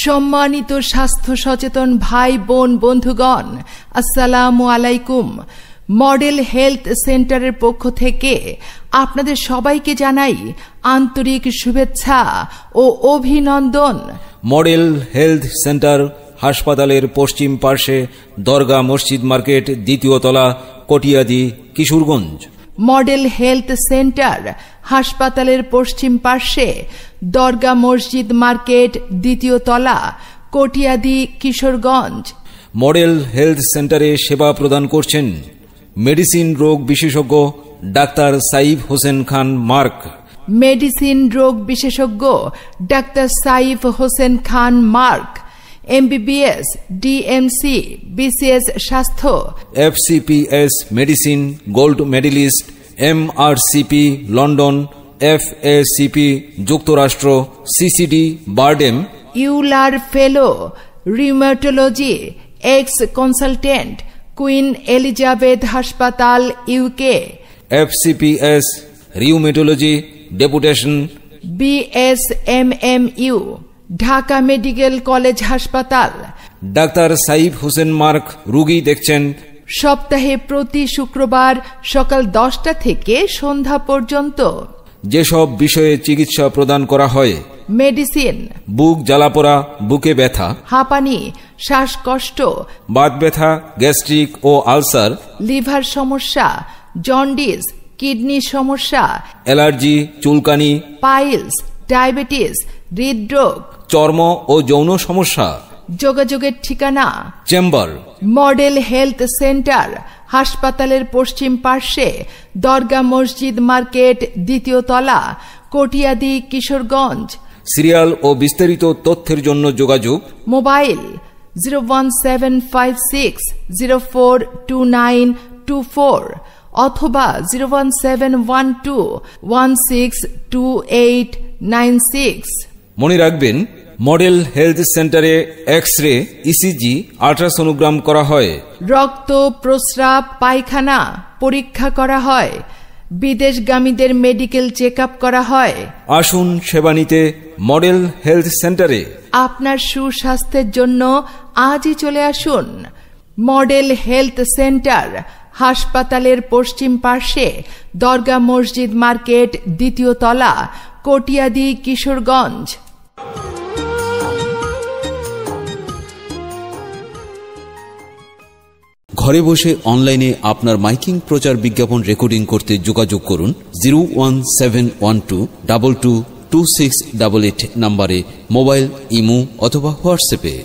সম্মানিত স্বাস্থ্য সচেতন ভাই বোন বন্ধুগণ, আসসালামু আলাইকুম। মডেল হেলথ সেন্টারের পক্ষ থেকে আপনাদের সবাইকে জানাই আন্তরিক শুভেচ্ছা ও অভিনন্দন। মডেল হেলথ সেন্টার হাসপাতালের পশ্চিম পার্শ্বে দরগা মসজিদ মার্কেট, দ্বিতীয় তলা, কটিয়াদি, কিশোরগঞ্জ। মডেল হেলথ সেন্টার হাসপাতালের পশ্চিম পার্শ্বে দরগা মসজিদ মার্কেট, দ্বিতীয় তলা, কটিয়াদি, কিশোরগঞ্জ। মডেল হেলথ সেন্টারে সেবা প্রদান করছেন মেডিসিন রোগ বিশেষজ্ঞ ডাক্তার সাইফ হোসেন খান মার্ক। মেডিসিন রোগ বিশেষজ্ঞ ডাক্তার Saif Hossain Khan Mark, MBBS, DMC, BCS স্বাস্থ্য, FCPS medicine gold medalist, MRCP London, FACP যুক্তরাষ্ট্র, CCD BIRDEM, EULAR fellow, rheumatology, ex consultant, Queen Elizabeth হাসপাতাল, UK, FCPS rheumatology deputation, BSMMU, Dhaka medical college হাসপাতাল। ডাক্তার সাইফ হোসেন মার্ক রোগী দেখছেন সপ্তাহে প্রতি শুক্রবার সকাল 10টা থেকে সন্ধ্যা পর্যন্ত। যেসব বিষয়ে চিকিৎসা প্রদান করা হয়: মেডিসিন, বুক জ্বালাপোড়া, বুকে ব্যথা, হাঁপানি, শ্বাসকষ্ট, বাত ব্যথা, গ্যাস্ট্রিক ও আলসার, লিভার সমস্যা, জন্ডিস, কিডনি সমস্যা, অ্যালার্জি, চুলকানি, পাইলস, ডায়াবেটিস, হৃদরোগ, চর্ম ও যৌন সমস্যা। যোগাযোগের ঠিকানা: চেম্বার মডেল হেলথ সেন্টার হাসপাতালের পশ্চিম পার্শ্বে দরগা মসজিদ মার্কেট, দ্বিতীয় তলা, কটিয়াদি, কিশোরগঞ্জ। সিরিয়াল ও বিস্তারিত তথ্যের জন্য যোগাযোগ: মোবাইল 01756042924 অথবা 01712162896। মনে রাখবেন, মডেল হেলথ সেন্টারে এক্স-রে, ECG, আল্ট্রাসোনোগ্রাম করা হয়। রক্ত, প্রস্রাব, পায়খানা পরীক্ষা করা হয়। বিদেশগামীদের মেডিকেল চেক আপ করা হয়। আসুন সেবা নিতে মডেল হেলথ সেন্টারে। আপনার সুস্বাস্থ্যের জন্য আজই চলে আসুন। মডেল হেলথ সেন্টার হাসপাতালের পশ্চিম পার্শ্বে দরগা মসজিদ মার্কেট, দ্বিতীয় তলা, কটিয়াদি, কিশোরগঞ্জ। ঘরে বসে অনলাইনে আপনার মাইকিং প্রচার বিজ্ঞাপন রেকর্ডিং করতে যোগাযোগ করুন 01712222688 নম্বরে, মোবাইল, ইমো অথবা হোয়াটসঅ্যাপে।